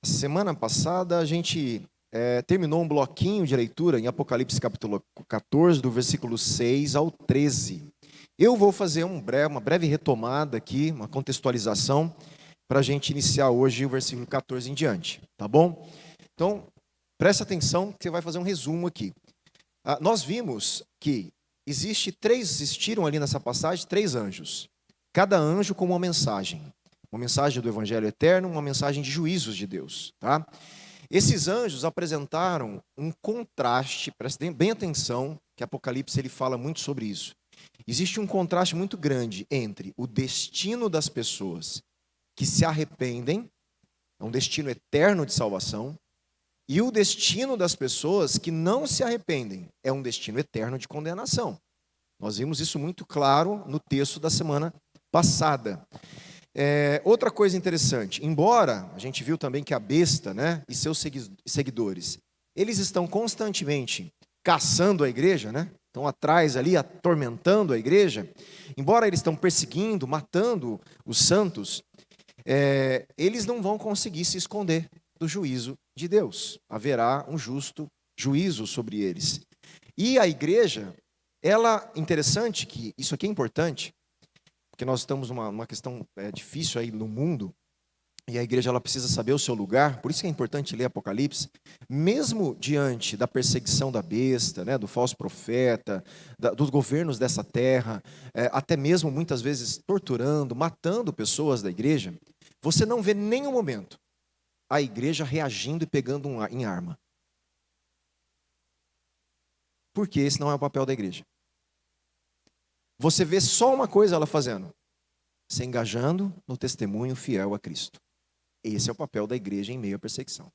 Semana passada a gente terminou um bloquinho de leitura em Apocalipse capítulo 14, do versículo 6 ao 13. Eu vou fazer uma breve retomada aqui, uma contextualização, para a gente iniciar hoje o versículo 14 em diante, tá bom? Então, presta atenção que você vai fazer um resumo aqui. Nós vimos que existiram ali nessa passagem 3 anjos, cada anjo com uma mensagem do Evangelho eterno, uma mensagem de juízos de Deus, tá? Esses anjos apresentaram um contraste, prestem bem atenção, que Apocalipse ele fala muito sobre isso. Existe um contraste muito grande entre o destino das pessoas que se arrependem, é um destino eterno de salvação, e o destino das pessoas que não se arrependem, é um destino eterno de condenação. Nós vimos isso muito claro no texto da semana passada. Outra coisa interessante, embora a gente viu também que a besta, e seus seguidores, eles estão constantemente caçando a igreja, estão atrás ali, atormentando a igreja, embora eles estão perseguindo, matando os santos, eles não vão conseguir se esconder do juízo de Deus. Haverá um justo juízo sobre eles. E a igreja, interessante que isso aqui é importante, porque nós estamos numa questão difícil aí no mundo, e a igreja ela precisa saber o seu lugar, por isso que é importante ler Apocalipse, mesmo diante da perseguição da besta, do falso profeta, dos governos dessa terra, até mesmo muitas vezes torturando, matando pessoas da igreja, você não vê em nenhum momento a igreja reagindo e pegando em arma. Porque esse não é o papel da igreja. Você vê só uma coisa ela fazendo: se engajando no testemunho fiel a Cristo. Esse é o papel da igreja em meio à perseguição.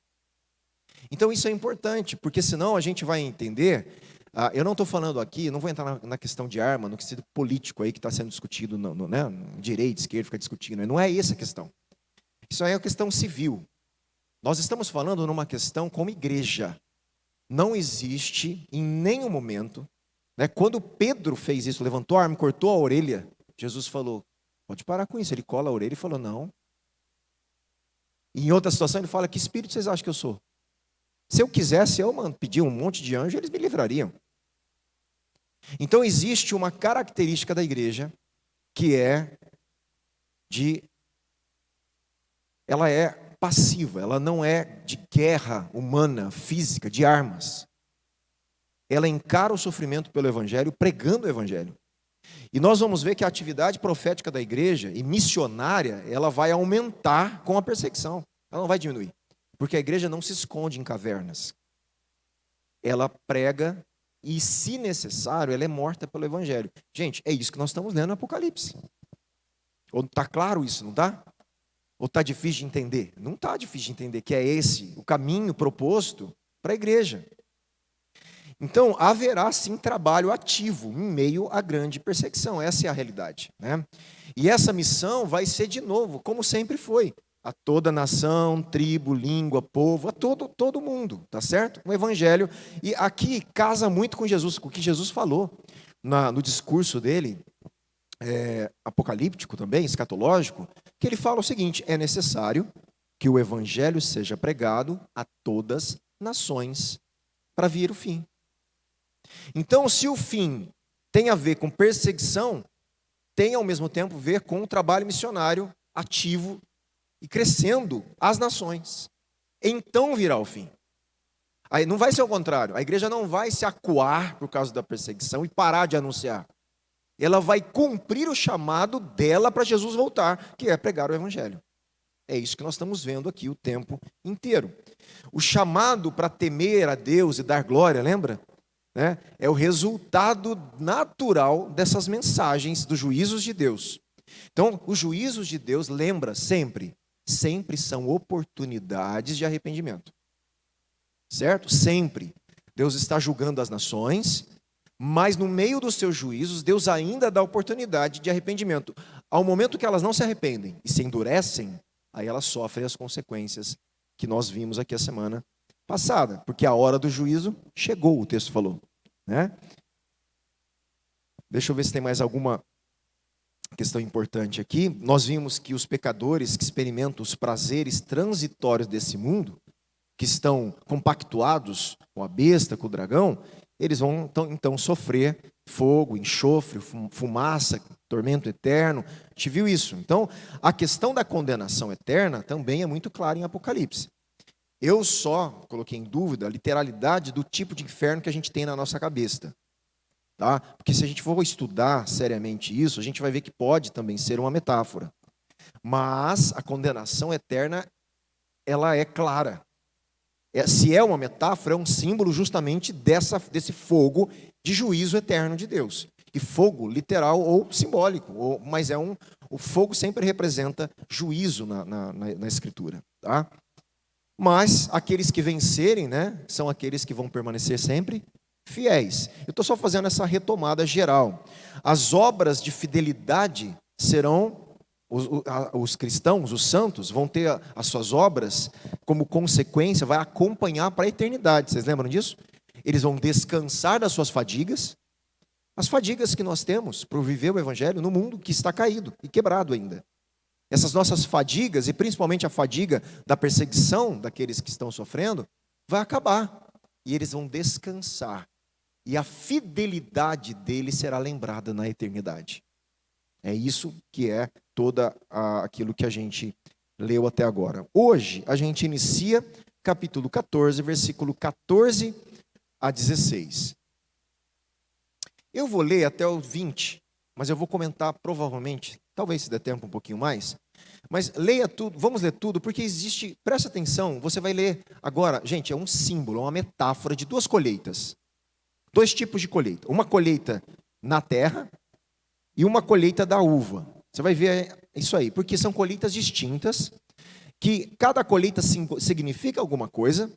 Então isso é importante, porque senão a gente vai entender, eu não estou falando aqui, não vou entrar na questão de arma, no quesito político aí que está sendo discutido, no direita, esquerda, fica discutindo, não é essa a questão. Isso aí é uma questão civil. Nós estamos falando numa questão como igreja. Não existe em nenhum momento, quando Pedro fez isso, levantou a arma, cortou a orelha, Jesus falou: pode parar com isso. Ele cola a orelha e falou: não. E em outra situação ele fala: que espírito vocês acham que eu sou? Se eu quisesse, eu pedir um monte de anjos, eles me livrariam. Então existe uma característica da igreja que ela é passiva, ela não é de guerra humana, física, de armas. Ela encara o sofrimento pelo evangelho, pregando o evangelho. E nós vamos ver que a atividade profética da igreja e missionária, ela vai aumentar com a perseguição. Ela não vai diminuir. Porque a igreja não se esconde em cavernas. Ela prega e, se necessário, ela é morta pelo evangelho. Gente, é isso que nós estamos lendo no Apocalipse. Ou está claro isso, não está? Ou está difícil de entender? Não está difícil de entender que é esse o caminho proposto para a igreja. Então, haverá sim trabalho ativo em meio à grande perseguição. Essa é a realidade. E essa missão vai ser de novo, como sempre foi, a toda nação, tribo, língua, povo, a todo mundo, tá certo? O evangelho. E aqui casa muito com Jesus, com o que Jesus falou no discurso dele, apocalíptico também, escatológico, que ele fala o seguinte: é necessário que o evangelho seja pregado a todas as nações para vir o fim. Então, se o fim tem a ver com perseguição, tem ao mesmo tempo a ver com o trabalho missionário ativo e crescendo as nações. Então virá o fim. Aí não vai ser o contrário, a igreja não vai se acuar por causa da perseguição e parar de anunciar. Ela vai cumprir o chamado dela para Jesus voltar, que é pregar o evangelho. É isso que nós estamos vendo aqui o tempo inteiro. O chamado para temer a Deus e dar glória, lembra? É o resultado natural dessas mensagens dos juízos de Deus. Então, os juízos de Deus, lembra, sempre são oportunidades de arrependimento. Certo? Sempre. Deus está julgando as nações, mas no meio dos seus juízos, Deus ainda dá oportunidade de arrependimento. Ao momento que elas não se arrependem e se endurecem, aí elas sofrem as consequências que nós vimos aqui a semana passada, porque a hora do juízo chegou, o texto falou. Deixa eu ver se tem mais alguma questão importante aqui. Nós vimos que os pecadores que experimentam os prazeres transitórios desse mundo, que estão compactuados com a besta, com o dragão, eles vão então sofrer fogo, enxofre, fumaça, tormento eterno. A gente viu isso. Então, a questão da condenação eterna também é muito clara em Apocalipse. Eu só coloquei em dúvida a literalidade do tipo de inferno que a gente tem na nossa cabeça. Tá? Porque se a gente for estudar seriamente isso, a gente vai ver que pode também ser uma metáfora. Mas a condenação eterna, ela é clara. Se é uma metáfora, é um símbolo justamente desse fogo de juízo eterno de Deus. E fogo literal ou simbólico, mas o fogo sempre representa juízo na Escritura. Tá? Mas aqueles que vencerem, né, são aqueles que vão permanecer sempre fiéis. Eu estou só fazendo essa retomada geral. As obras de fidelidade serão... Os cristãos, os santos, vão ter as suas obras como consequência, vai acompanhar para a eternidade. Vocês lembram disso? Eles vão descansar das suas fadigas, as fadigas que nós temos por viver o Evangelho no mundo que está caído e quebrado ainda. Essas nossas fadigas, e principalmente a fadiga da perseguição daqueles que estão sofrendo, vai acabar. E eles vão descansar. E a fidelidade deles será lembrada na eternidade. É isso que é aquilo que a gente leu até agora. Hoje, a gente inicia capítulo 14, versículo 14 a 16. Eu vou ler até o 20, mas eu vou comentar provavelmente, talvez se der tempo um pouquinho mais, mas leia tudo, vamos ler tudo, porque existe, presta atenção, você vai ler agora, gente, é um símbolo, uma metáfora de duas colheitas. Dois tipos de colheita. Uma colheita na terra e uma colheita da uva. Você vai ver isso aí, porque são colheitas distintas, que cada colheita significa alguma coisa,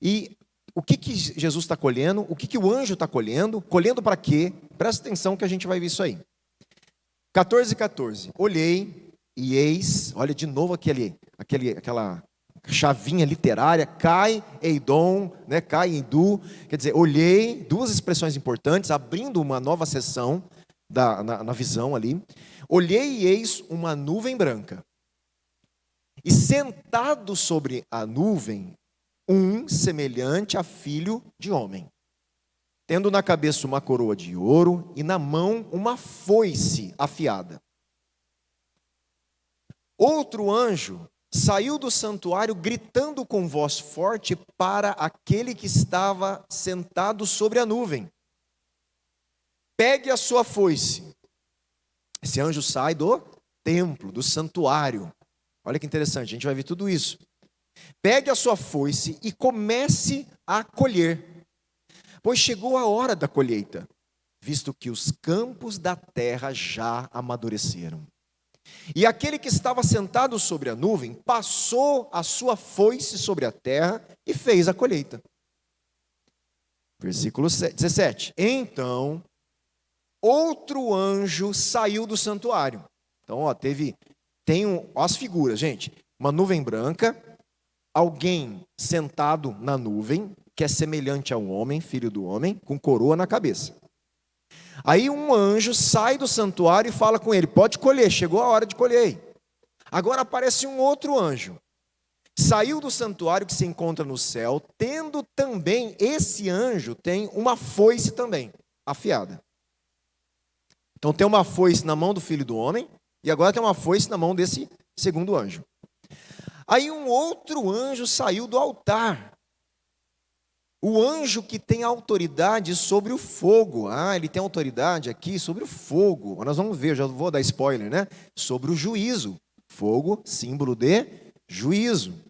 e o que Jesus está colhendo, o que o anjo está colhendo para quê? Presta atenção que a gente vai ver isso aí. 14:14. Olhei e eis, olha de novo aquela chavinha literária, Kai, Eidon, né, Kai, Eidu, quer dizer, olhei, duas expressões importantes, abrindo uma nova sessão na visão ali. Olhei e eis uma nuvem branca. E sentado sobre a nuvem, um semelhante a filho de homem, tendo na cabeça uma coroa de ouro e na mão uma foice afiada. Outro anjo saiu do santuário gritando com voz forte para aquele que estava sentado sobre a nuvem: pegue a sua foice. Esse anjo sai do templo, do santuário. Olha que interessante, a gente vai ver tudo isso. Pegue a sua foice e comece a colher, pois chegou a hora da colheita, visto que os campos da terra já amadureceram. E aquele que estava sentado sobre a nuvem passou a sua foice sobre a terra e fez a colheita. Versículo 17. Então outro anjo saiu do santuário. Então, as figuras, gente. Uma nuvem branca, alguém sentado na nuvem, que é semelhante ao homem, filho do homem, com coroa na cabeça. Aí um anjo sai do santuário e fala com ele: pode colher, chegou a hora de colher. Agora aparece um outro anjo. Saiu do santuário que se encontra no céu, tendo também, esse anjo tem uma foice também, afiada. Então tem uma foice na mão do filho do homem, e agora tem uma foice na mão desse segundo anjo. Aí um outro anjo saiu do altar. O anjo que tem autoridade sobre o fogo. Ele tem autoridade aqui sobre o fogo. Nós vamos ver, já vou dar spoiler, né? Sobre o juízo. Fogo, símbolo de juízo.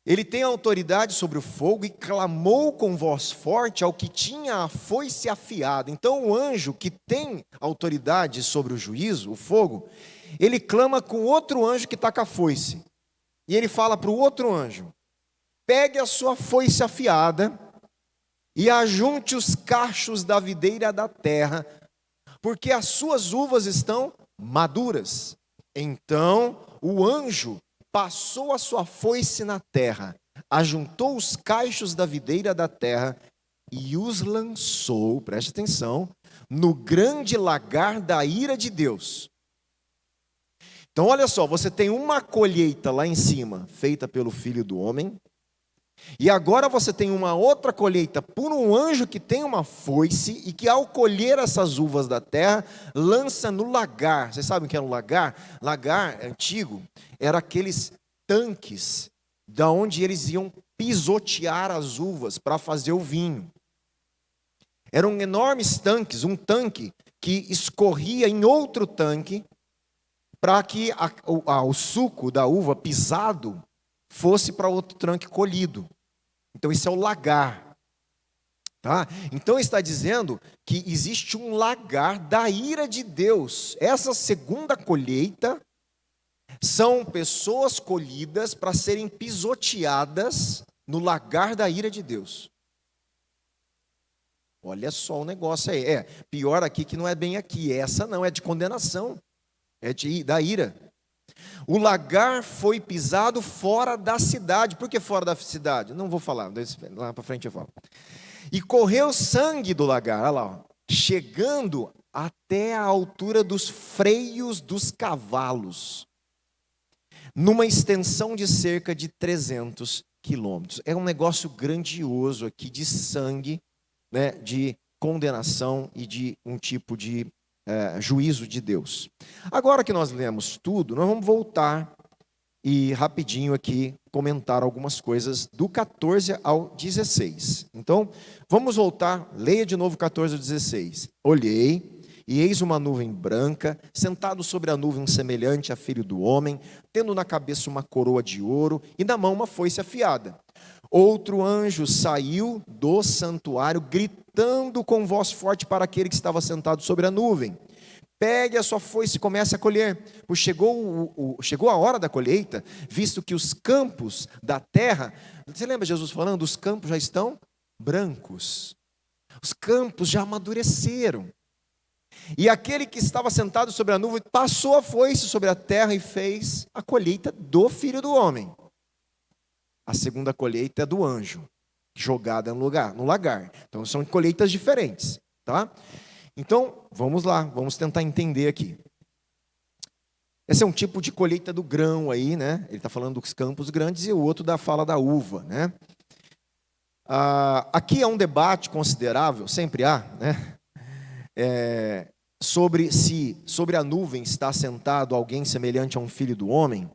Ele tem autoridade sobre o fogo e clamou com voz forte ao que tinha a foice afiada. Então o anjo que tem autoridade sobre o juízo, o fogo, ele clama com outro anjo que está com a foice. E ele fala para o outro anjo: pegue a sua foice afiada e ajunte os cachos da videira da terra, porque as suas uvas estão maduras. Então o anjo passou a sua foice na terra, ajuntou os cachos da videira da terra e os lançou, preste atenção, no grande lagar da ira de Deus. Então olha só, você tem uma colheita lá em cima, feita pelo Filho do Homem, e agora você tem uma outra colheita por um anjo que tem uma foice, e que ao colher essas uvas da terra, lança no lagar. Vocês sabem o que era um lagar? Lagar antigo, era aqueles tanques, da onde eles iam pisotear as uvas para fazer o vinho. Eram enormes tanques, um tanque que escorria em outro tanque, para que o suco da uva pisado fosse para outro tanque colhido. Então isso é o lagar. Tá? Então está dizendo que existe um lagar da ira de Deus. Essa segunda colheita são pessoas colhidas para serem pisoteadas no lagar da ira de Deus. Olha só o negócio aí. Pior aqui que não é bem aqui. Essa não, é de condenação. Da ira. O lagar foi pisado fora da cidade. Por que fora da cidade? Não vou falar, lá para frente eu falo. E correu sangue do lagar, olha lá, ó, chegando até a altura dos freios dos cavalos, numa extensão de cerca de 300 quilômetros. É um negócio grandioso aqui de sangue, né, de condenação e de um tipo de juízo de Deus. Agora que nós lemos tudo, nós vamos voltar e rapidinho aqui comentar algumas coisas do 14 ao 16. Então, vamos voltar, leia de novo 14 ao 16. Olhei, e eis uma nuvem branca, sentado sobre a nuvem semelhante a filho do homem, tendo na cabeça uma coroa de ouro e na mão uma foice afiada. Outro anjo saiu do santuário, gritando com voz forte para aquele que estava sentado sobre a nuvem: pegue a sua foice e comece a colher, pois chegou a hora da colheita, visto que os campos da terra, você lembra Jesus falando, os campos já estão brancos, os campos já amadureceram. E aquele que estava sentado sobre a nuvem passou a foice sobre a terra e fez a colheita do Filho do Homem. A segunda colheita é do anjo, jogada no lagar. Então são colheitas diferentes, tá? Então, vamos lá, vamos tentar entender aqui. Esse é um tipo de colheita do grão aí, né? Ele está falando dos campos grandes e o outro fala da uva, né? Aqui é um debate considerável, sempre há, né? Sobre a nuvem está sentado alguém semelhante a um filho do homem.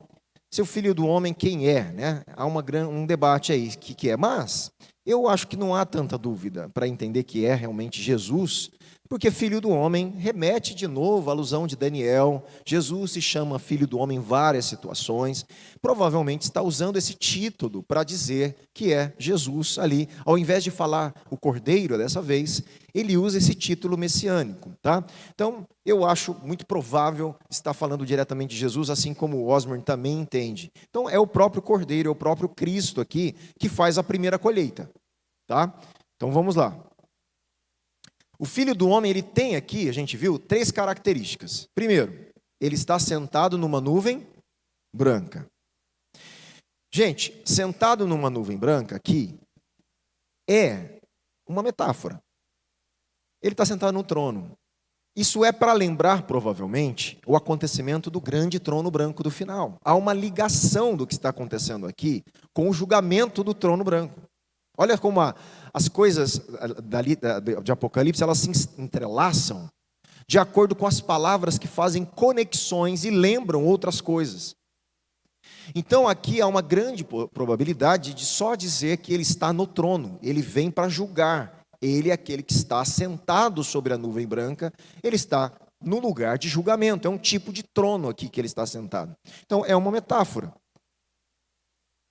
Se o filho do homem, quem é, né? Há um debate aí, que é. Mas eu acho que não há tanta dúvida para entender que é realmente Jesus, porque filho do homem remete de novo à alusão de Daniel. Jesus se chama filho do homem em várias situações. Provavelmente está usando esse título para dizer que é Jesus ali. Ao invés de falar o cordeiro dessa vez, ele usa esse título messiânico, tá? Então, eu acho muito provável estar falando diretamente de Jesus, assim como o Osborne também entende. Então, é o próprio cordeiro, é o próprio Cristo aqui que faz a primeira colheita, tá? Então, vamos lá. O Filho do Homem, ele tem aqui, a gente viu, 3 características. Primeiro, ele está sentado numa nuvem branca. Gente, sentado numa nuvem branca aqui é uma metáfora. Ele está sentado no trono. Isso é para lembrar, provavelmente, o acontecimento do grande trono branco do final. Há uma ligação do que está acontecendo aqui com o julgamento do trono branco. Olha como as coisas de Apocalipse, elas se entrelaçam de acordo com as palavras que fazem conexões e lembram outras coisas. Então aqui há uma grande probabilidade de só dizer que ele está no trono, ele vem para julgar. Ele é aquele que está sentado sobre a nuvem branca, ele está no lugar de julgamento, é um tipo de trono aqui que ele está sentado. Então é uma metáfora.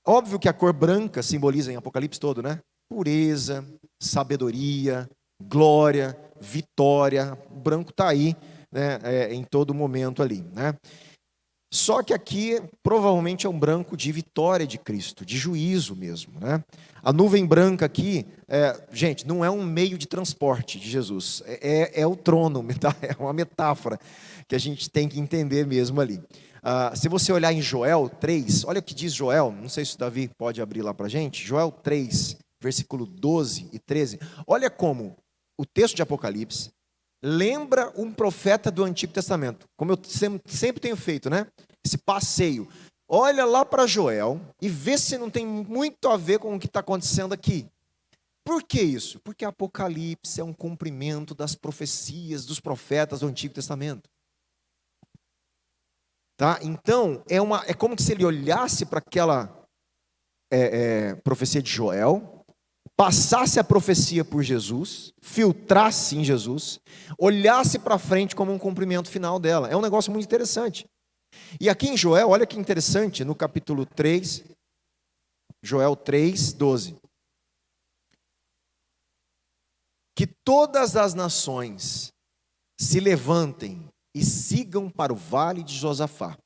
Óbvio que a cor branca simboliza em Apocalipse todo, né? Pureza, sabedoria, glória, vitória. O branco está aí, né, em todo momento ali, né? Só que aqui provavelmente é um branco de vitória de Cristo, de juízo mesmo, né? A nuvem branca aqui, gente, não é um meio de transporte de Jesus, é o trono, é uma metáfora que a gente tem que entender mesmo ali. Se você olhar em Joel 3, olha o que diz Joel, não sei se o Davi pode abrir lá para a gente, Joel 3, versículo 12 e 13, olha como o texto de Apocalipse lembra um profeta do Antigo Testamento, como eu sempre tenho feito, né? Esse passeio. Olha lá para Joel e vê se não tem muito a ver com o que está acontecendo aqui. Por que isso? Porque Apocalipse é um cumprimento das profecias dos profetas do Antigo Testamento. Tá? Então, é como se ele olhasse para aquela profecia de Joel, passasse a profecia por Jesus, filtrasse em Jesus, olhasse para frente como um cumprimento final dela. É um negócio muito interessante. E aqui em Joel, olha que interessante, no capítulo 3, Joel 3, 12. Que todas as nações se levantem e sigam para o vale de Josafá,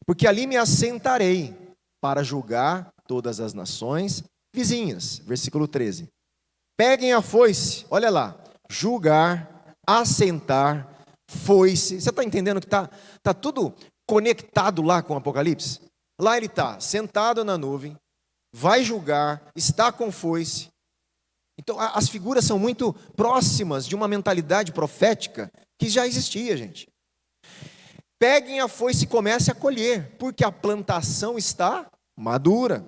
porque ali me assentarei para julgar todas as nações vizinhas. Versículo 13. Peguem a foice, olha lá, julgar, assentar, foice. Você está entendendo que tá tudo conectado lá com o Apocalipse? Lá ele está, sentado na nuvem, vai julgar, está com foice. Então as figuras são muito próximas de uma mentalidade profética que já existia, gente. Peguem a foice e comecem a colher, porque a plantação está madura.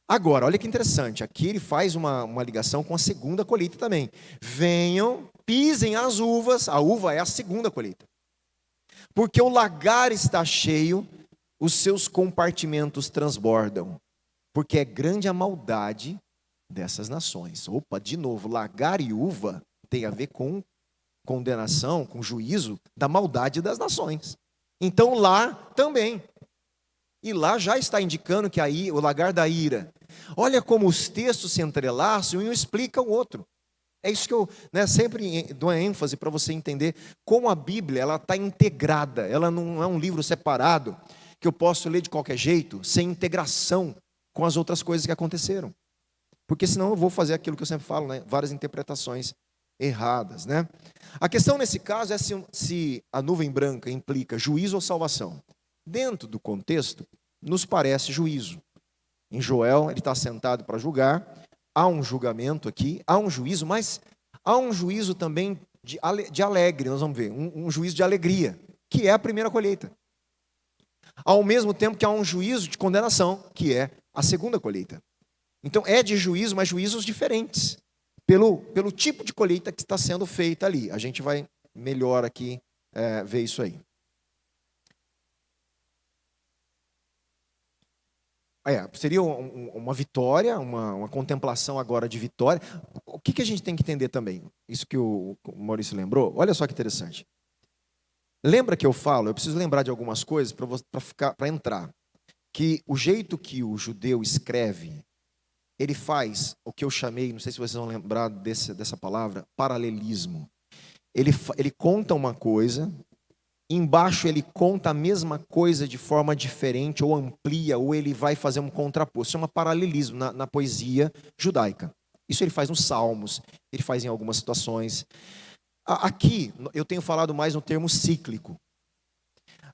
Agora, olha que interessante, aqui ele faz uma ligação com a segunda colheita também. Venham, pisem as uvas, a uva é a segunda colheita. Porque o lagar está cheio, os seus compartimentos transbordam. Porque é grande a maldade dessas nações. Opa, de novo, lagar e uva tem a ver com condenação, com juízo da maldade das nações. Então lá também. E lá já está indicando que aí o lagar da ira. Olha como os textos se entrelaçam e um explica o outro. É isso que eu sempre dou ênfase para você entender como a Bíblia ela está integrada. Ela não é um livro separado que eu posso ler de qualquer jeito, sem integração com as outras coisas que aconteceram. Porque senão eu vou fazer aquilo que eu sempre falo, né? Várias interpretações erradas, né? A questão nesse caso é se a nuvem branca implica juízo ou salvação. Dentro do contexto, nos parece juízo. Em Joel, ele está sentado para julgar, há um julgamento aqui, há um juízo, mas há um juízo também de alegre, nós vamos ver, um juízo de alegria, que é a primeira colheita. Ao mesmo tempo que há um juízo de condenação, que é a segunda colheita. Então é de juízo, mas juízos diferentes, pelo tipo de colheita que está sendo feita ali. A gente vai melhor aqui ver isso aí. Seria uma vitória, uma contemplação agora de vitória. O que a gente tem que entender também? Isso que o Maurício lembrou, olha só que interessante. Lembra que eu falo, eu preciso lembrar de algumas coisas para entrar, que o jeito que o judeu escreve, ele faz o que eu chamei, não sei se vocês vão lembrar dessa palavra, paralelismo. Ele conta uma coisa, embaixo ele conta a mesma coisa de forma diferente, ou amplia, ou ele vai fazer um contraposto. Chama paralelismo na poesia judaica. Isso ele faz nos Salmos, ele faz em algumas situações. Aqui, eu tenho falado mais no termo cíclico.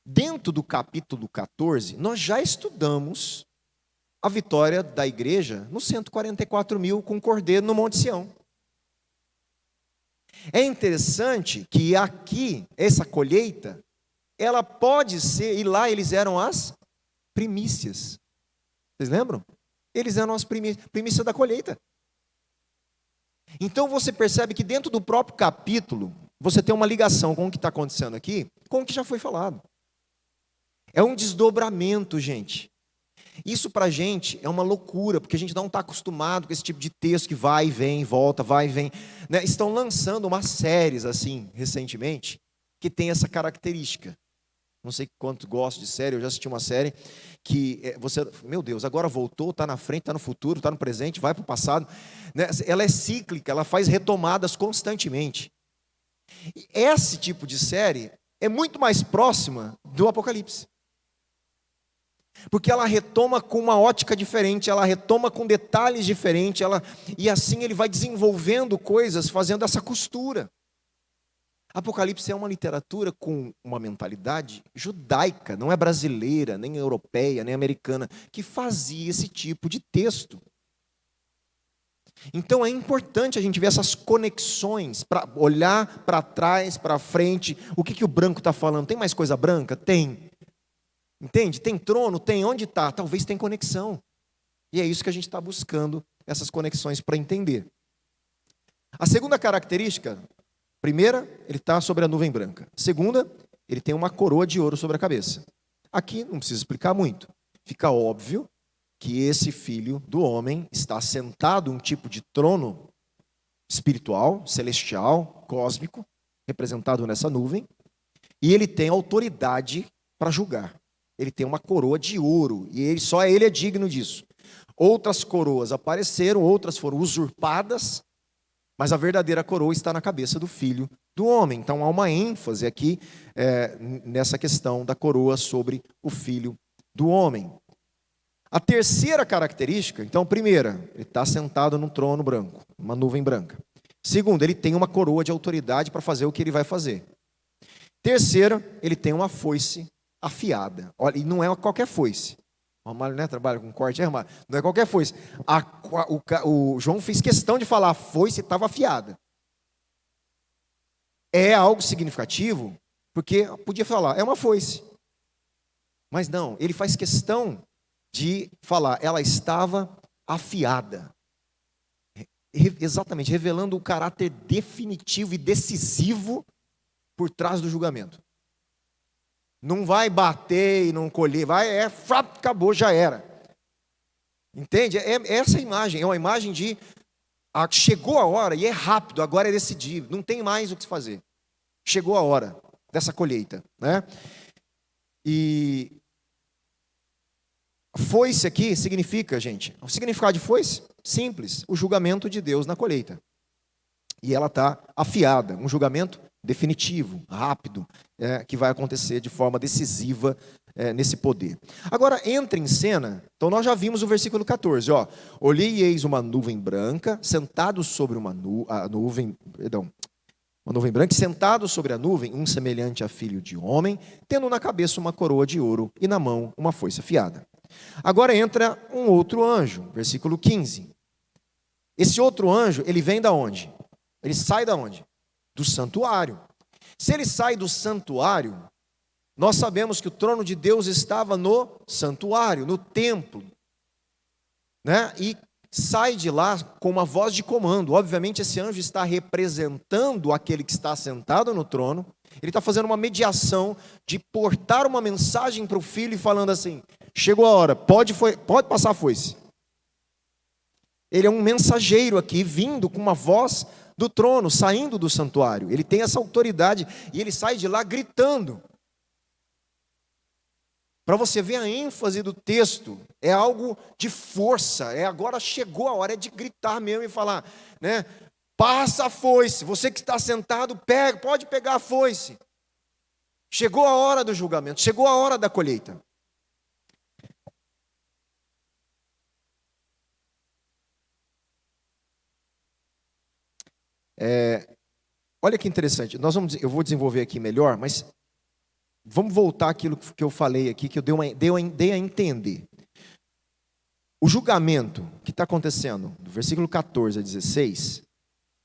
Dentro do capítulo 14, nós já estudamos a vitória da igreja nos 144 mil com o cordeiro no Monte Sião. É interessante que aqui, essa colheita, ela pode ser, e lá eles eram as primícias. Vocês lembram? Eles eram as primícias da colheita. Então você percebe que dentro do próprio capítulo, você tem uma ligação com o que está acontecendo aqui, com o que já foi falado. É um desdobramento, gente. Isso para a gente é uma loucura, porque a gente não está acostumado com esse tipo de texto que vai e vem, volta, vai e vem. Né? Estão lançando umas séries assim, recentemente, que tem essa característica. Não sei quanto gosto de série, eu já assisti uma série que meu Deus, agora voltou, está na frente, está no futuro, está no presente, vai para o passado. Né? Ela é cíclica, ela faz retomadas constantemente. E esse tipo de série é muito mais próxima do Apocalipse. Porque ela retoma com uma ótica diferente, ela retoma com detalhes diferentes, e assim ele vai desenvolvendo coisas, fazendo essa costura. Apocalipse é uma literatura com uma mentalidade judaica, não é brasileira, nem europeia, nem americana, que fazia esse tipo de texto. Então é importante a gente ver essas conexões, para olhar para trás, para frente. O que o branco está falando? Tem mais coisa branca? Tem. Entende? Tem trono? Tem. Onde está? Talvez tem conexão. E é isso que a gente está buscando, essas conexões para entender. A segunda característica, primeira, ele está sobre a nuvem branca. Segunda, ele tem uma coroa de ouro sobre a cabeça. Aqui não precisa explicar muito. Fica óbvio que esse filho do homem está sentado em um tipo de trono espiritual, celestial, cósmico, representado nessa nuvem, e ele tem autoridade para julgar. Ele tem uma coroa de ouro, e só ele é digno disso. Outras coroas apareceram, outras foram usurpadas, mas a verdadeira coroa está na cabeça do filho do homem. Então há uma ênfase aqui nessa questão da coroa sobre o filho do homem. A terceira característica, então, primeira, ele está sentado num trono branco, uma nuvem branca. Segunda, ele tem uma coroa de autoridade para fazer o que ele vai fazer. Terceira, ele tem uma foice afiada. Olha, e não é qualquer foice. O Ramalho, né, trabalha com corte, Ramalho? Não é qualquer foice. O João fez questão de falar, a foice estava afiada. É algo significativo, porque podia falar, é uma foice. Mas não, ele faz questão de falar, ela estava afiada. Exatamente, revelando o caráter definitivo e decisivo por trás do julgamento. Não vai bater e não colher, acabou, já era. Entende? É essa imagem, é uma imagem de chegou a hora e é rápido, agora é decidido, não tem mais o que se fazer. Chegou a hora dessa colheita, né? E foice aqui significa, gente, o significado de foice, simples, o julgamento de Deus na colheita. E ela está afiada, um julgamento definitivo, rápido, que vai acontecer de forma decisiva nesse poder. Agora, entra em cena, então nós já vimos o versículo 14, ó, olhei e eis uma nuvem branca, sentado sobre uma nuvem branca, sentado sobre a nuvem, um semelhante a filho de homem, tendo na cabeça uma coroa de ouro e na mão uma foice afiada. Agora entra um outro anjo, versículo 15. Esse outro anjo, ele vem da onde? Ele sai da onde? Do santuário. Se ele sai do santuário, nós sabemos que o trono de Deus estava no santuário, no templo, né? E sai de lá com uma voz de comando. Obviamente esse anjo está representando aquele que está sentado no trono. Ele está fazendo uma mediação de portar uma mensagem para o filho e falando assim, chegou a hora, pode passar a foice. Ele é um mensageiro aqui, vindo com uma voz do trono, saindo do santuário. Ele tem essa autoridade e ele sai de lá gritando. Para você ver a ênfase do texto, é algo de força, agora chegou a hora, é de gritar mesmo e falar, né? Passa a foice, você que está sentado, pode pegar a foice. Chegou a hora do julgamento, chegou a hora da colheita. Olha que interessante, eu vou desenvolver aqui melhor, mas vamos voltar àquilo que eu falei aqui, que eu dei a entender. O julgamento que está acontecendo, do versículo 14 a 16,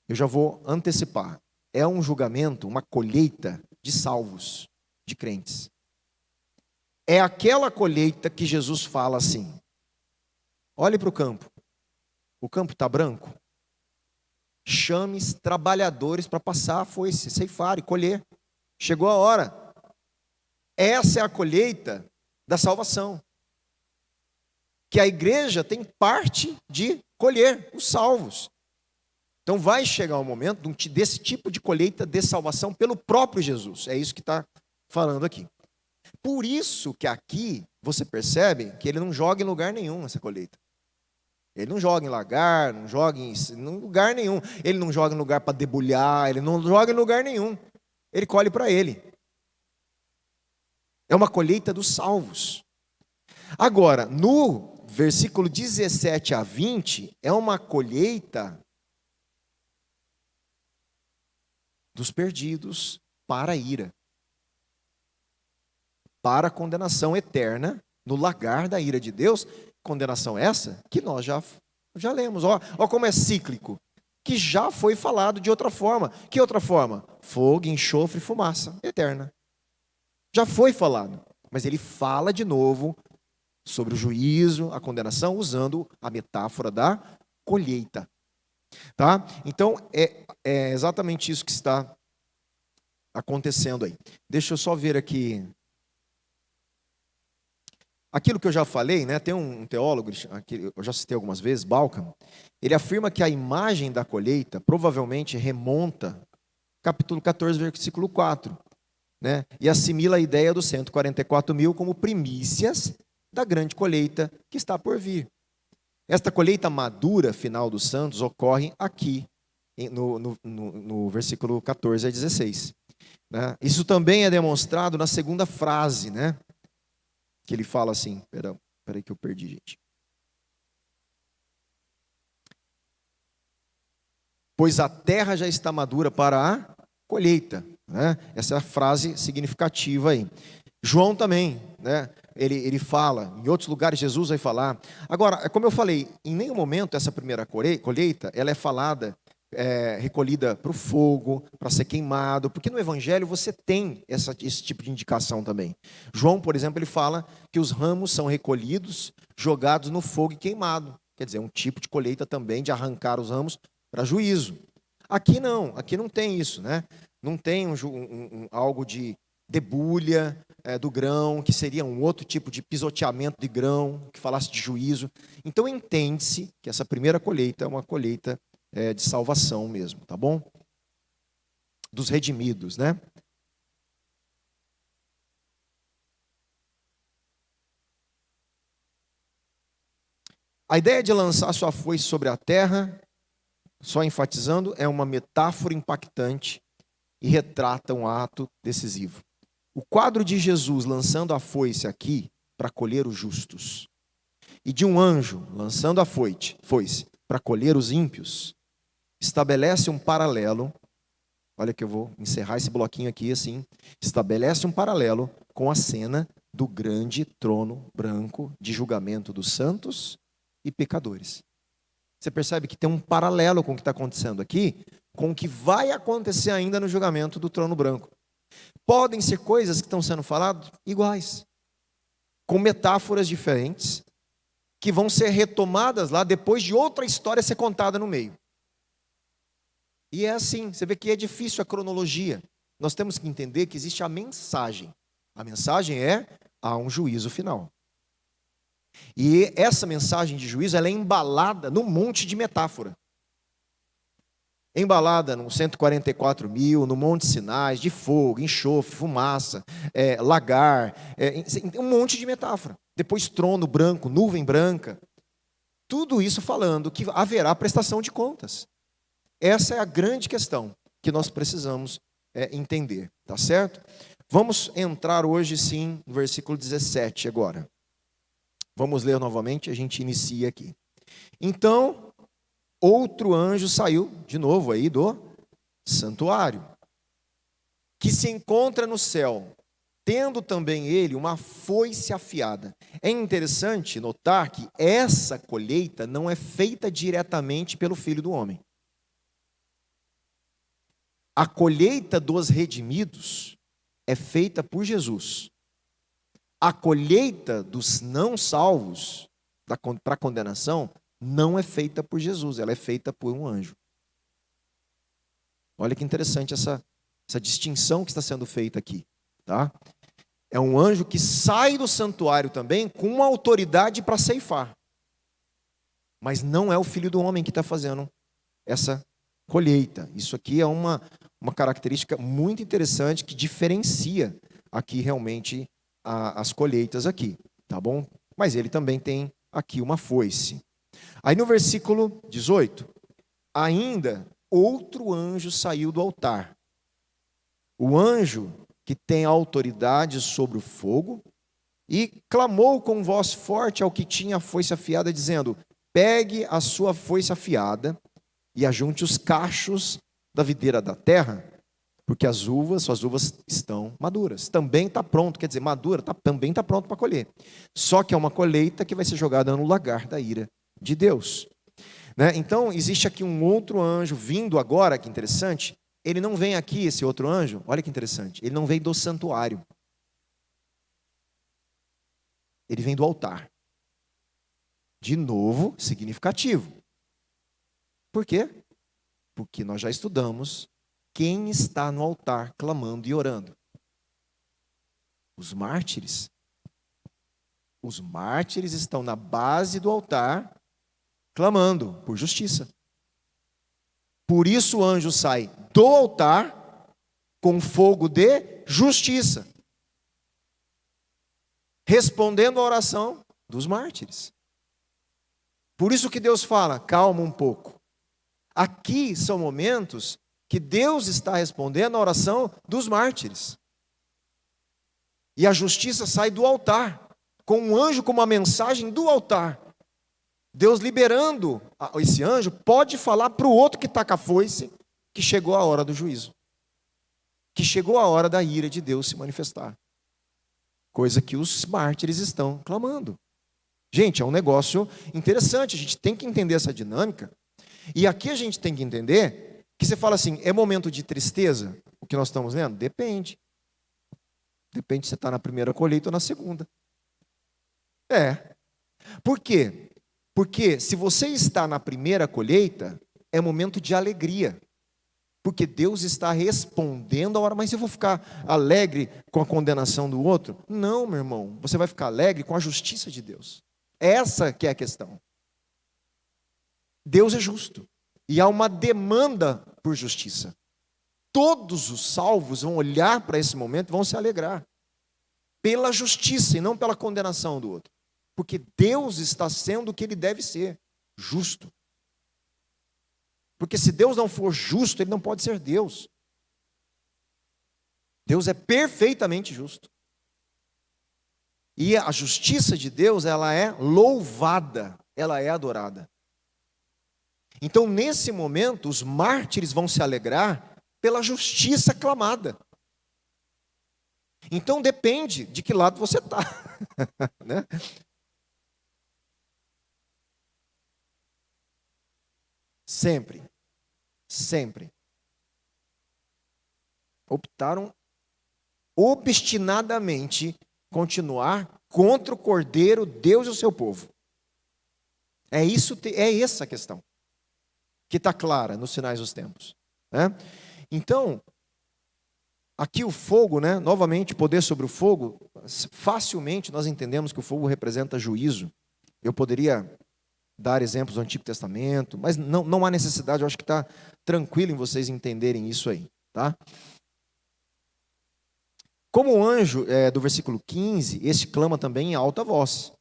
eu já vou antecipar. É um julgamento, uma colheita de salvos, de crentes. É aquela colheita que Jesus fala assim, olhe para o campo está branco, chame trabalhadores para passar a foice, ceifar e colher. Chegou a hora. Essa é a colheita da salvação. Que a igreja tem parte de colher os salvos. Então vai chegar o momento desse tipo de colheita de salvação pelo próprio Jesus. É isso que está falando aqui. Por isso que aqui você percebe que ele não joga em lugar nenhum essa colheita. Ele não joga em lagar, não joga em lugar nenhum. Ele não joga em lugar para debulhar, ele não joga em lugar nenhum. Ele colhe para ele. É uma colheita dos salvos. Agora, no versículo 17 a 20, é uma colheita dos perdidos para a ira. Para a condenação eterna no lagar da ira de Deus. Condenação essa que nós já Já lemos, ó como é cíclico. Que já foi falado de outra forma. Que outra forma? Fogo, enxofre e fumaça eterna. Já foi falado. Mas ele fala de novo sobre o juízo, a condenação, usando a metáfora da colheita. Tá? Então, é exatamente isso que está acontecendo aí. Deixa eu só ver aqui. Aquilo que eu já falei, né, tem um teólogo, eu já citei algumas vezes, Balcam, ele afirma que a imagem da colheita provavelmente remonta capítulo 14, versículo 4, né, e assimila a ideia dos 144 mil como primícias da grande colheita que está por vir. Esta colheita madura final dos santos ocorre aqui, no versículo 14 a 16. Né? Isso também é demonstrado na segunda frase, né? Que ele fala assim, peraí que eu perdi, gente. Pois a terra já está madura para a colheita. Né? Essa é a frase significativa aí. João também, né? Ele fala, em outros lugares Jesus vai falar. Agora, como eu falei, em nenhum momento essa primeira colheita, ela é falada, recolhida para o fogo, para ser queimado, porque no Evangelho você tem esse tipo de indicação também. João, por exemplo, ele fala que os ramos são recolhidos, jogados no fogo e queimado. Quer dizer, um tipo de colheita também de arrancar os ramos para juízo. Aqui não tem isso, né? Não tem algo de debulha do grão, que seria um outro tipo de pisoteamento de grão, que falasse de juízo. Então entende-se que essa primeira colheita é uma colheita de salvação mesmo, tá bom? Dos redimidos, né? A ideia de lançar sua foice sobre a terra, só enfatizando, é uma metáfora impactante e retrata um ato decisivo. O quadro de Jesus lançando a foice aqui para colher os justos, e de um anjo lançando a foice para colher os ímpios, estabelece um paralelo. Olha que eu vou encerrar esse bloquinho aqui assim. Estabelece um paralelo com a cena do grande trono branco de julgamento dos santos e pecadores. Você percebe que tem um paralelo com o que está acontecendo aqui, com o que vai acontecer ainda no julgamento do trono branco. Podem ser coisas que estão sendo faladas iguais, com metáforas diferentes, que vão ser retomadas lá depois de outra história ser contada no meio. E é assim, você vê que é difícil a cronologia. Nós temos que entender que existe a mensagem. A mensagem há um juízo final. E essa mensagem de juízo, ela é embalada num monte de metáfora. Embalada no 144 mil, no Monte Sinai, de fogo, enxofre, fumaça, lagar, um monte de metáfora. Depois trono branco, nuvem branca. Tudo isso falando que haverá prestação de contas. Essa é a grande questão que nós precisamos entender, tá certo? Vamos entrar hoje sim no versículo 17 agora. Vamos ler novamente, a gente inicia aqui. Então, outro anjo saiu, de novo aí, do santuário, que se encontra no céu, tendo também ele uma foice afiada. É interessante notar que essa colheita não é feita diretamente pelo Filho do Homem. A colheita dos redimidos é feita por Jesus. A colheita dos não salvos, para a condenação, não é feita por Jesus, ela é feita por um anjo. Olha que interessante essa distinção que está sendo feita aqui. Tá? É um anjo que sai do santuário também com uma autoridade para ceifar. Mas não é o Filho do Homem que está fazendo essa colheita. Isso aqui é uma característica muito interessante que diferencia aqui realmente as colheitas aqui, tá bom? Mas ele também tem aqui uma foice. Aí no versículo 18, ainda outro anjo saiu do altar. O anjo que tem autoridade sobre o fogo e clamou com voz forte ao que tinha a foice afiada, dizendo: pegue a sua foice afiada e ajunte os cachos da videira da terra, porque suas uvas estão maduras. Também está pronto, quer dizer, madura, também está pronto para colher. Só que é uma colheita que vai ser jogada no lagar da ira de Deus. né? Então, existe aqui um outro anjo vindo agora, que interessante. Ele não vem aqui, esse outro anjo, olha que interessante. Ele não vem do santuário. Ele vem do altar. De novo, significativo. Por quê? Porque nós já estudamos quem está no altar clamando e orando. Os mártires. Os mártires estão na base do altar clamando por justiça. Por isso o anjo sai do altar com fogo de justiça, respondendo à oração dos mártires. Por isso que Deus fala, calma um pouco. Aqui são momentos que Deus está respondendo à oração dos mártires. E a justiça sai do altar, com um anjo com uma mensagem do altar. Deus liberando esse anjo, pode falar para o outro que está com a foice, que chegou a hora do juízo. Que chegou a hora da ira de Deus se manifestar. Coisa que os mártires estão clamando. Gente, é um negócio interessante, a gente tem que entender essa dinâmica. E aqui a gente tem que entender que você fala assim, é momento de tristeza o que nós estamos lendo? Depende. Depende se você está na primeira colheita ou na segunda. Por quê? Porque se você está na primeira colheita, é momento de alegria. Porque Deus está respondendo a hora, mas eu vou ficar alegre com a condenação do outro? Não, meu irmão, você vai ficar alegre com a justiça de Deus. Essa que é a questão. Deus é justo. E há uma demanda por justiça. Todos os salvos vão olhar para esse momento e vão se alegrar. Pela justiça e não pela condenação do outro. Porque Deus está sendo o que Ele deve ser. Justo. Porque se Deus não for justo, Ele não pode ser Deus. Deus é perfeitamente justo. E a justiça de Deus, ela é louvada, ela é adorada. Então, nesse momento, os mártires vão se alegrar pela justiça clamada. Então, depende de que lado você está. Né? Sempre. Optaram obstinadamente continuar contra o Cordeiro, Deus e o seu povo. É essa a questão que está clara nos sinais dos tempos. Né? Então, aqui o fogo, né? Novamente, poder sobre o fogo, facilmente nós entendemos que o fogo representa juízo. Eu poderia dar exemplos do Antigo Testamento, mas não há necessidade, eu acho que está tranquilo em vocês entenderem isso aí. Tá? Como o anjo do versículo 15, este clama também em alta voz.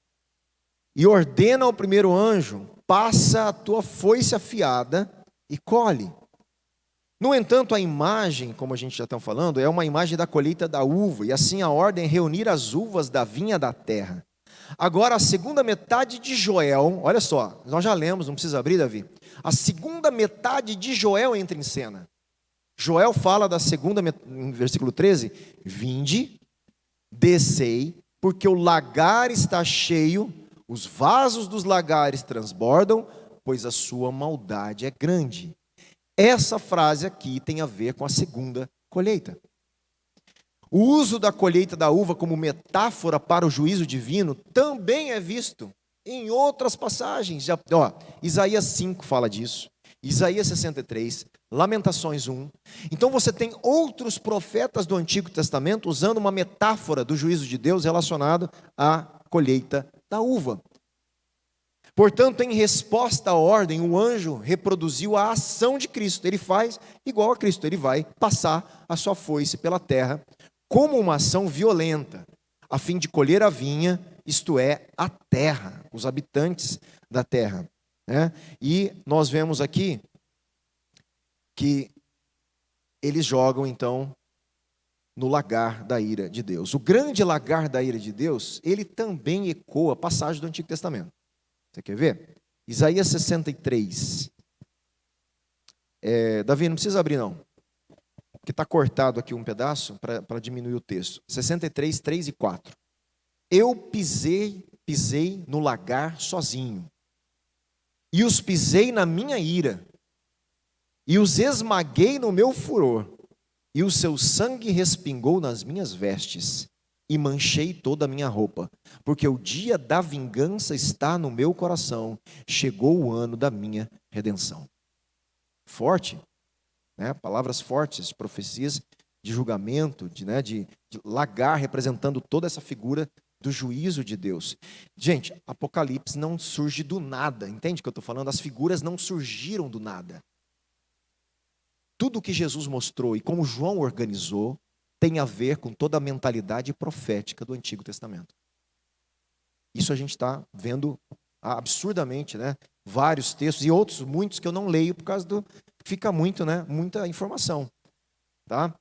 E ordena ao primeiro anjo, passa a tua foice afiada e colhe. No entanto, a imagem, como a gente já está falando, é uma imagem da colheita da uva, e assim a ordem é reunir as uvas da vinha da terra. Agora, a segunda metade de Joel, olha só, nós já lemos, não precisa abrir, Davi. A segunda metade de Joel entra em cena. Joel fala da segunda, em versículo 13, vinde, descei, porque o lagar está cheio, os vasos dos lagares transbordam, pois a sua maldade é grande. Essa frase aqui tem a ver com a segunda colheita. O uso da colheita da uva como metáfora para o juízo divino também é visto em outras passagens. Isaías 5 fala disso, Isaías 63, Lamentações 1. Então você tem outros profetas do Antigo Testamento usando uma metáfora do juízo de Deus relacionado à colheita da uva. Portanto, em resposta à ordem, o anjo reproduziu a ação de Cristo. Ele faz igual a Cristo, ele vai passar a sua foice pela terra como uma ação violenta, a fim de colher a vinha, isto é, a terra, os habitantes da terra. Né? E nós vemos aqui que eles jogam, então, no lagar da ira de Deus. O grande lagar da ira de Deus, ele também ecoa a passagem do Antigo Testamento. Você quer ver? Isaías 63. Davi, não precisa abrir, não. Porque está cortado aqui um pedaço para diminuir o texto. 63, 3 e 4. Eu pisei no lagar sozinho. e os pisei na minha ira, e os esmaguei no meu furor, e o seu sangue respingou nas minhas vestes, e manchei toda a minha roupa, porque o dia da vingança está no meu coração, chegou o ano da minha redenção. Forte, né? Palavras fortes, profecias de julgamento, de lagar, representando toda essa figura do juízo de Deus. Gente, Apocalipse não surge do nada, entende o que eu estou falando? As figuras não surgiram do nada. Tudo o que Jesus mostrou e como João organizou tem a ver com toda a mentalidade profética do Antigo Testamento. Isso a gente está vendo absurdamente, né? Vários textos e outros, muitos que eu não leio por causa do... Fica muito, né? Muita informação, tá?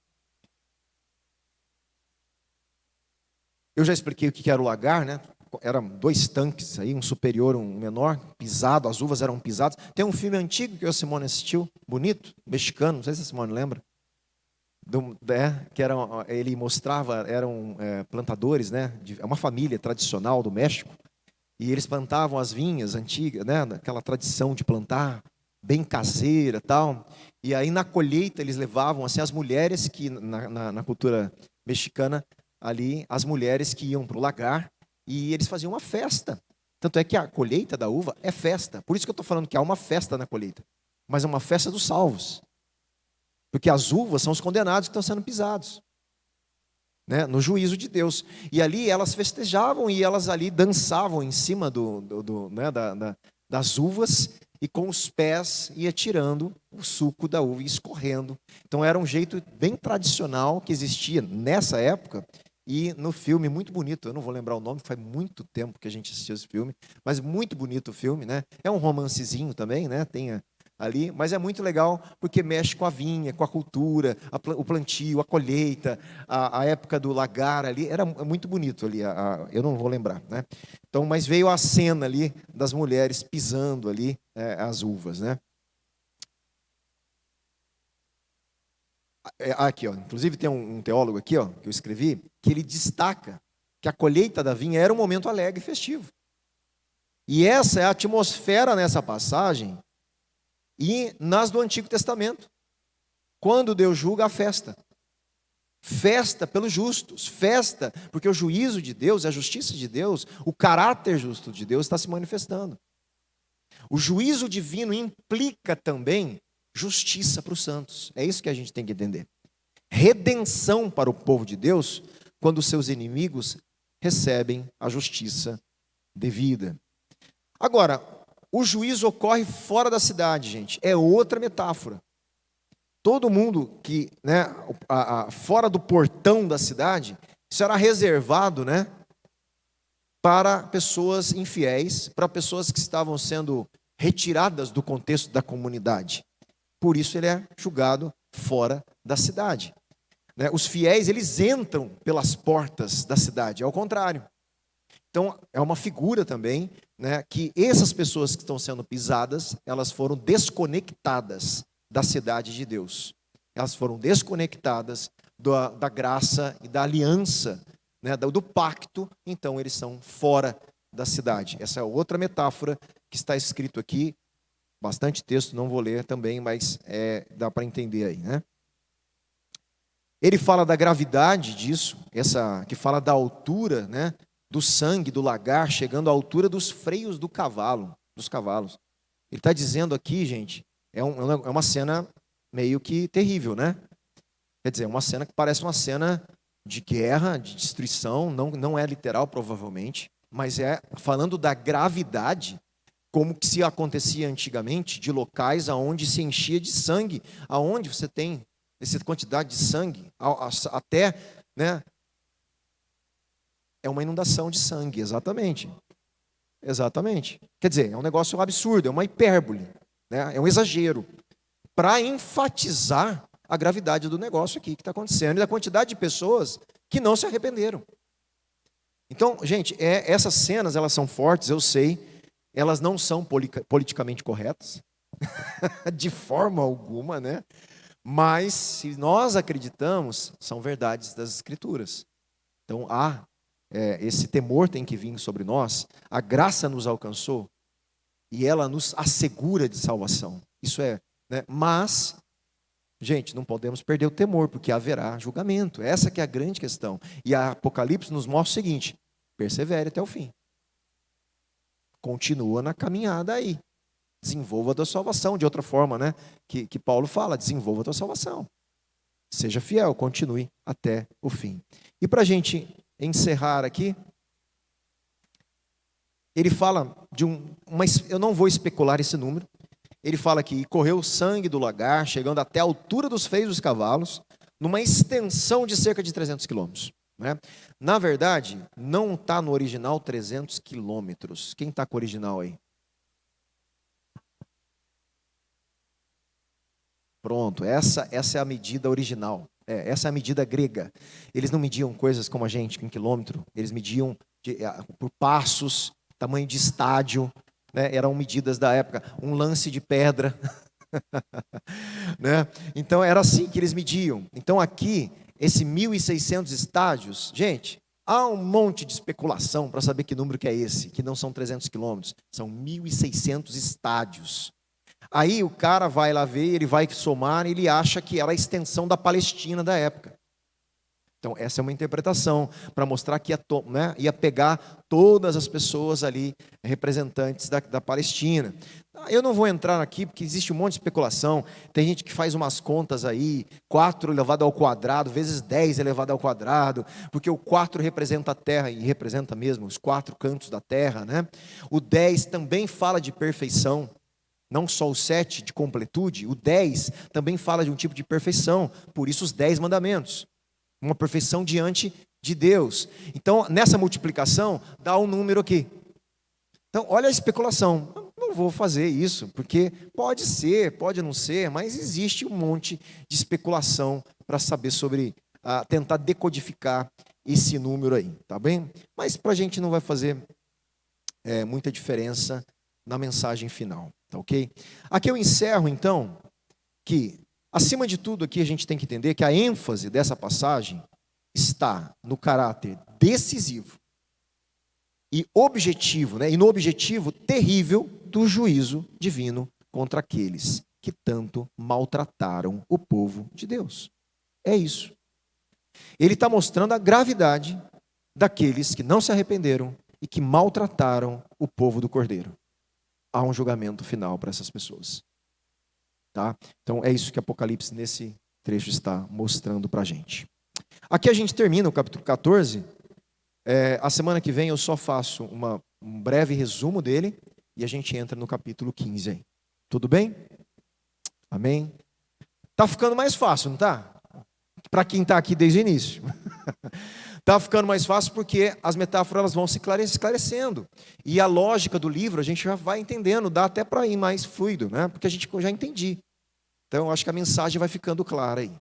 Eu já expliquei o que era o lagar, né? Eram 2 tanques aí, um superior, um menor, pisado, as uvas eram pisadas. Tem um filme antigo que a Simone assistiu, bonito, mexicano, não sei se a Simone lembra. Que ele mostrava, eram plantadores, né? É uma família tradicional do México. E eles plantavam as vinhas antigas, né? Aquela tradição de plantar, bem caseira, tal. E aí na colheita eles levavam assim as mulheres que na cultura mexicana ali, as mulheres que iam para o lagar e eles faziam uma festa. Tanto é que a colheita da uva é festa. Por isso que eu estou falando que há uma festa na colheita, mas é uma festa dos salvos, porque as uvas são os condenados que estão sendo pisados, né, no juízo de Deus. E ali elas festejavam e elas ali dançavam em cima das uvas e com os pés ia tirando o suco da uva e escorrendo. Então era um jeito bem tradicional que existia nessa época. E no filme, muito bonito, eu não vou lembrar o nome, faz muito tempo que a gente assistiu esse filme, mas muito bonito o filme, né? É um romancezinho também, né? Tem ali, mas é muito legal porque mexe com a vinha, com a cultura, o plantio, a colheita, a época do lagar ali, era muito bonito ali, eu não vou lembrar, né? Então, mas veio a cena ali das mulheres pisando ali as uvas, né? Aqui, ó, inclusive tem um teólogo aqui, ó, que eu escrevi, que ele destaca que a colheita da vinha era um momento alegre e festivo. E essa é a atmosfera nessa passagem e nas do Antigo Testamento, quando Deus julga a festa. Festa pelos justos, festa porque o juízo de Deus, a justiça de Deus, o caráter justo de Deus está se manifestando. O juízo divino implica também justiça para os santos. É isso que a gente tem que entender. Redenção para o povo de Deus, quando seus inimigos recebem a justiça devida. Agora, o juízo ocorre fora da cidade, gente. É outra metáfora. Todo mundo que, né, fora do portão da cidade, será reservado, né, para pessoas infiéis, para pessoas que estavam sendo retiradas do contexto da comunidade. Por isso ele é julgado fora da cidade. Né? Os fiéis, eles entram pelas portas da cidade, ao contrário. Então, é uma figura também, né, que essas pessoas que estão sendo pisadas, elas foram desconectadas da cidade de Deus. Elas foram desconectadas da graça e da aliança, né, do pacto, então eles são fora da cidade. Essa é outra metáfora que está escrito aqui, bastante texto, não vou ler também, mas dá para entender aí, né? Ele fala da gravidade disso, que fala da altura, né, do sangue do lagar chegando à altura dos freios dos cavalos. Ele está dizendo aqui, gente, é uma cena meio que terrível, né? Quer dizer, uma cena que parece uma cena de guerra, de destruição, não é literal provavelmente, mas é falando da gravidade, como que se acontecia antigamente, de locais aonde se enchia de sangue, aonde você tem essa quantidade de sangue, até, né? É uma inundação de sangue, exatamente. Exatamente. Quer dizer, é um negócio absurdo, é uma hipérbole, né? É um exagero, para enfatizar a gravidade do negócio aqui que está acontecendo e da quantidade de pessoas que não se arrependeram. Então, gente, essas cenas, elas são fortes, eu sei, elas não são politicamente corretas, de forma alguma, né? Mas, se nós acreditamos, são verdades das Escrituras. Então, esse temor tem que vir sobre nós, a graça nos alcançou, E ela nos assegura de salvação. Isso é, né? Mas, gente, não podemos perder o temor, porque haverá julgamento. Essa que é a grande questão. E a Apocalipse nos mostra o seguinte: persevere até o fim. Continua na caminhada aí. Desenvolva a tua salvação. De outra forma, né? Que Paulo fala, desenvolva a tua salvação. Seja fiel, continue até o fim. E para a gente encerrar aqui, ele fala de eu não vou especular esse número. Ele fala que correu o sangue do lagar, chegando até a altura dos freios dos cavalos, numa extensão de cerca de 300 quilômetros. Né? Na verdade, não está no original 300 quilômetros. Quem está com o original aí? Pronto, essa é a medida original. Essa é a medida grega. Eles não mediam coisas como a gente, em quilômetro. Eles mediam por passos, tamanho de estádio. Né? Eram medidas da época. Um lance de pedra. Né? Então, era assim que eles mediam. Então, aqui, esse 1.600 estádios, gente, há um monte de especulação para saber que número que é esse, que não são 300 quilômetros. São 1.600 estádios. Aí o cara vai lá ver, ele vai somar, e ele acha que era a extensão da Palestina da época. Então, essa é uma interpretação para mostrar que ia pegar todas as pessoas ali, representantes da Palestina. Eu não vou entrar aqui, porque existe um monte de especulação. Tem gente que faz umas contas aí, 4 elevado ao quadrado, vezes 10 elevado ao quadrado, porque o 4 representa a terra, e representa mesmo os 4 cantos da terra. Né? O 10 também fala de perfeição. Não só o 7 de completude, o 10 também fala de um tipo de perfeição, por isso os 10 mandamentos, uma perfeição diante de Deus. Então, nessa multiplicação, dá um número aqui. Então, olha a especulação. Eu não vou fazer isso, porque pode ser, pode não ser, mas existe um monte de especulação para saber sobre, tentar decodificar esse número aí, tá bem? Mas para a gente não vai fazer muita diferença na mensagem final. Tá ok? Aqui eu encerro, então, que, acima de tudo, aqui a gente tem que entender que a ênfase dessa passagem está no caráter decisivo e objetivo, né? E no objetivo terrível do juízo divino contra aqueles que tanto maltrataram o povo de Deus. É isso. Ele está mostrando a gravidade daqueles que não se arrependeram e que maltrataram o povo do Cordeiro. Há um julgamento final para essas pessoas. Tá? Então é isso que Apocalipse nesse trecho está mostrando para a gente. Aqui a gente termina o capítulo 14. A semana que vem eu só faço um breve resumo dele e a gente entra no capítulo 15 aí. Tudo bem? Amém? Tá ficando mais fácil, não tá? Para quem está aqui desde o início. Está ficando mais fácil porque as metáforas elas vão se esclarecendo. E a lógica do livro a gente já vai entendendo, dá até para ir mais fluido, né? Porque a gente já entendi. Então, eu acho que a mensagem vai ficando clara aí.